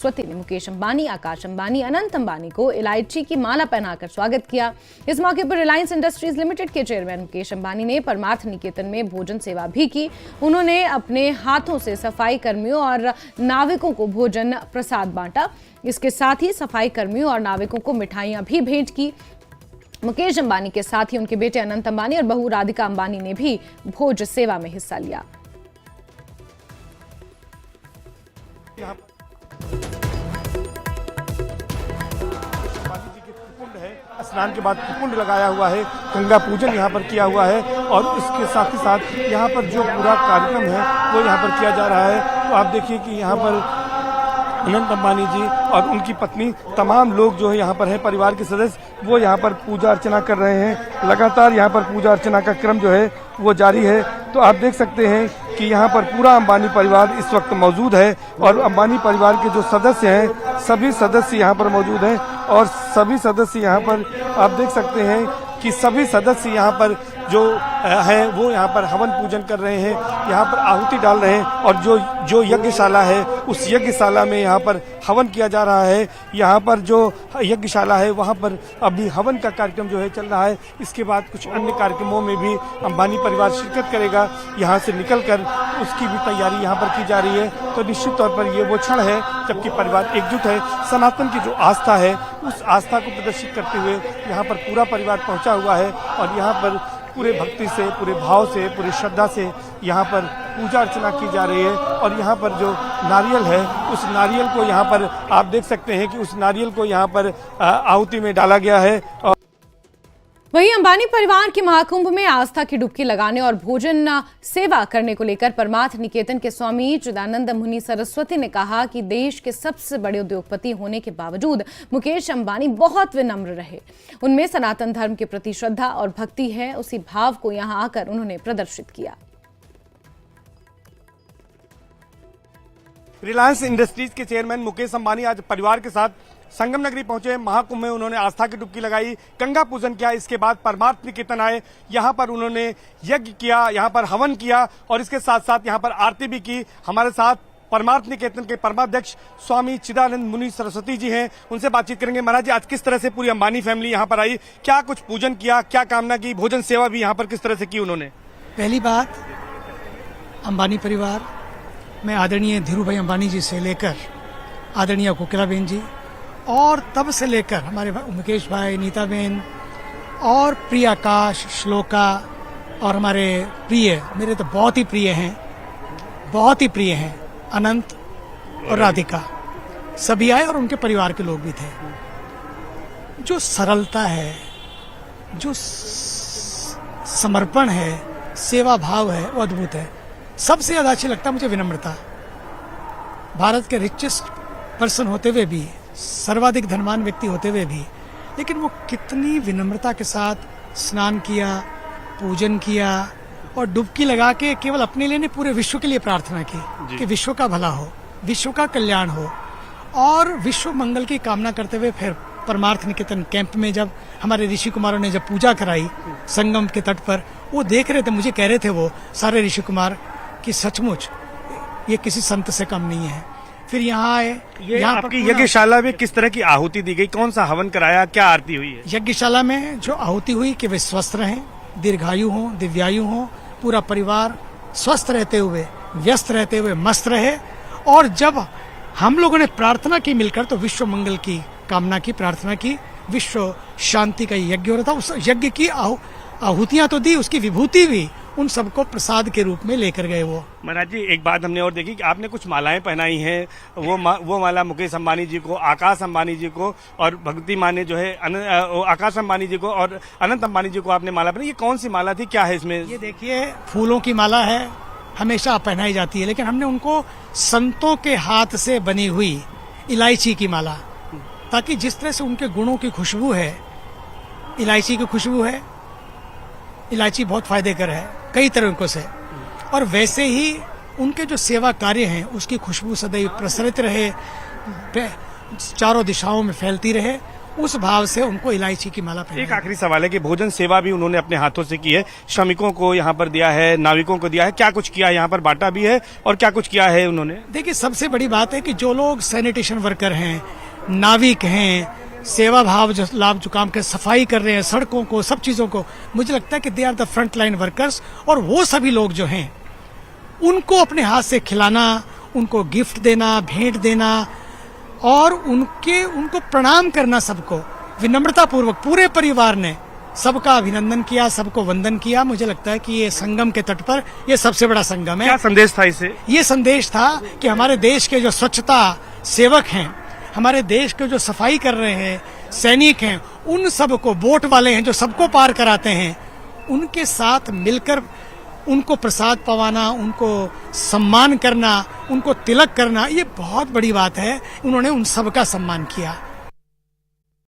सरस्वती ने मुकेश अंबानी, आकाश अंबानी, अनंत अंबानी को इलायची की माला पहनाकर स्वागत किया। इस मौके पर रिलायंस इंडस्ट्रीज लिमिटेड के चेयरमैन मुकेश अंबानी ने परमार्थ निकेतन में भोजन सेवा भी की। उन्होंने अपने हाथों से सफाई कर्मियों और नाविकों को भोजन प्रसाद बांटा। इसके साथ ही सफाई कर्मियों और नाविकों को मिठाइयां भी भेंट की। मुकेश अंबानी के साथ ही उनके बेटे अनंत अंबानी और बहू राधिका अंबानी ने भी भोज सेवा में हिस्सा लिया। स्नान के बाद कुंड लगाया हुआ है, गंगा पूजन यहाँ पर किया हुआ है और इसके साथ ही साथ यहाँ पर जो पूरा कार्यक्रम है वो यहाँ पर किया जा रहा है। तो आप देखिए कि यहाँ पर अनंत अंबानी जी और उनकी पत्नी, तमाम लोग जो है यहाँ पर हैं, परिवार के सदस्य, वो यहाँ पर पूजा अर्चना कर रहे हैं। लगातार यहाँ पर पूजा अर्चना का क्रम जो है वो जारी है। तो आप देख सकते हैं कि यहाँ पर पूरा अंबानी परिवार इस वक्त मौजूद है और अंबानी परिवार के जो सदस्य हैं, सभी सदस्य यहाँ पर मौजूद हैं और सभी सदस्य यहाँ पर आप देख सकते हैं कि सभी सदस्य यहाँ पर जो है वो यहाँ पर हवन पूजन कर रहे हैं, यहाँ पर आहुति डाल रहे हैं और जो यज्ञशाला है उस यज्ञशाला में यहाँ पर हवन किया जा रहा है। यहाँ पर जो यज्ञशाला है वहाँ पर अभी हवन का कार्यक्रम जो है चल रहा है। इसके बाद कुछ अन्य कार्यक्रमों में भी अंबानी परिवार शिरकत करेगा। यहाँ से निकलकर उसकी भी तैयारी यहाँ पर की जा रही है। तो निश्चित तौर पर ये वो क्षण है जबकि परिवार एकजुट है। सनातन की जो आस्था है उस आस्था को प्रदर्शित करते हुए यहाँ पर पूरा परिवार पहुँचा हुआ है और यहाँ पर पूरे भक्ति से, पूरे भाव से, पूरी श्रद्धा से यहाँ पर पूजा अर्चना की जा रही है। और यहाँ पर जो नारियल है उस नारियल को यहाँ पर आप देख सकते हैं कि उस नारियल को यहाँ पर आहुति में डाला गया है। और वहीं अंबानी परिवार के महाकुंभ में आस्था की डुबकी लगाने और भोजन सेवा करने को लेकर परमार्थ निकेतन के स्वामी चिदानंद मुनि सरस्वती ने कहा कि देश के सबसे बड़े उद्योगपति होने के बावजूद मुकेश अंबानी बहुत विनम्र रहे। उनमें सनातन धर्म के प्रति श्रद्धा और भक्ति है। उसी भाव को यहां आकर उन्होंने प्रदर्शित किया। रिलायंस इंडस्ट्रीज के चेयरमैन मुकेश अंबानी आज परिवार के साथ संगम नगरी पहुंचे। महाकुंभ में उन्होंने आस्था की डुबकी लगाई, गंगा पूजन किया। इसके बाद परमार्थ निकेतन आए, यहाँ पर उन्होंने यज्ञ किया, यहाँ पर हवन किया और इसके साथ साथ यहाँ पर आरती भी की। हमारे साथ परमार्थ निकेतन के परमाध्यक्ष स्वामी चिदानंद मुनि सरस्वती जी हैं, उनसे बातचीत करेंगे। महाराज जी, आज किस तरह से पूरी अंबानी फैमिली यहाँ पर आई, क्या कुछ पूजन किया, क्या कामना की, भोजन सेवा भी यहाँ पर किस तरह से की उन्होंने? पहली बात, अंबानी परिवार में आदरणीय धीरू भाई अंबानी जी से लेकर आदरणीय कोकिलाबेन जी और तब से लेकर हमारे मुकेश भाई, नीता बेन और प्रिय आकाश, श्लोका और हमारे प्रिय, मेरे तो बहुत ही प्रिय हैं, बहुत ही प्रिय हैं, अनंत और राधिका, सभी आए और उनके परिवार के लोग भी थे। जो सरलता है, जो समर्पण है, सेवा भाव है, वो अद्भुत है। सबसे ज्यादा अच्छी लगता है मुझे विनम्रता। भारत के रिचेस्ट पर्सन होते हुए भी, सर्वाधिक धनवान व्यक्ति होते हुए भी, लेकिन वो कितनी विनम्रता के साथ स्नान किया, पूजन किया और डुबकी लगा के केवल अपने लिए नहीं, पूरे विश्व के लिए प्रार्थना की कि विश्व का भला हो, विश्व का कल्याण हो और विश्व मंगल की कामना करते हुए फिर परमार्थ निकेतन कैंप में जब हमारे ऋषि कुमारों ने जब पूजा कराई संगम के तट पर, वो देख रहे थे, मुझे कह रहे थे वो सारे ऋषि कुमार कि सचमुच ये किसी संत से कम नहीं है। फिर यहाँ आए। यहाँ आपकी यज्ञशाला में किस तरह की आहुति दी गई, कौन सा हवन कराया, क्या आरती हुई है? यज्ञशाला में जो आहुति हुई कि वे स्वस्थ रहें, दीर्घायु हों, दिव्यायु हों, पूरा परिवार स्वस्थ रहते हुए, व्यस्त रहते हुए मस्त रहे। और जब हम लोगों ने प्रार्थना की मिलकर, तो विश्व मंगल की कामना की, प्रार्थना की, विश्व शांति का यज्ञ हो रहा था। उस यज्ञ की आहुतियां तो दी, उसकी विभूति भी उन सबको प्रसाद के रूप में लेकर गए। वो महाराज जी, एक बात हमने और देखी कि आपने कुछ मालाएं पहनाई हैं। वो माला मुकेश अंबानी जी को, आकाश अंबानी जी को और भक्ति माँ ने जो है आकाश अंबानी जी को और अनंत अंबानी जी को आपने माला पहनाई। ये कौन सी माला थी, क्या है इसमें? ये देखिए, फूलों की माला है, हमेशा पहनाई जाती है, लेकिन हमने उनको संतों के हाथ से बनी हुई इलायची की माला, ताकि जिस तरह से उनके गुणों की खुशबू है, इलायची की खुशबू है, इलायची बहुत फायदेकर है कई तरीकों से, और वैसे ही उनके जो सेवा कार्य हैं उसकी खुशबू सदैव प्रसरित रहे, चारों दिशाओं में फैलती रहे। उस भाव से उनको इलायची की माला पहनाई। एक आखिरी सवाल है कि भोजन सेवा भी उन्होंने अपने हाथों से की है, श्रमिकों को यहाँ पर दिया है, नाविकों को दिया है, क्या कुछ किया है यहाँ पर, बांटा भी है और क्या कुछ किया है उन्होंने? देखिए, सबसे बड़ी बात है कि जो लोग सैनिटेशन वर्कर हैं, नाविक हैं, सेवा भाव जो लाभ जुकाम के सफाई कर रहे हैं, सड़कों को, सब चीजों को, मुझे लगता है कि they are the front line workers. और वो सभी लोग जो हैं उनको अपने हाथ से खिलाना, उनको गिफ्ट देना, भेंट देना और उनको प्रणाम करना, सबको विनम्रता पूर्वक पूरे परिवार ने सबका अभिनंदन किया, सबको वंदन किया। मुझे लगता है कि ये संगम के तट पर ये सबसे बड़ा संगम है। क्या संदेश था इसे? ये संदेश था कि हमारे देश के जो स्वच्छता सेवक हैं, हमारे देश के जो सफाई कर रहे हैं सैनिक हैं, उन सबको, बोट वाले हैं जो सबको पार कराते हैं, उनके साथ मिलकर उनको प्रसाद पवाना, उनको सम्मान करना, उनको तिलक करना, ये बहुत बड़ी बात है। उन्होंने उन सबका सम्मान किया।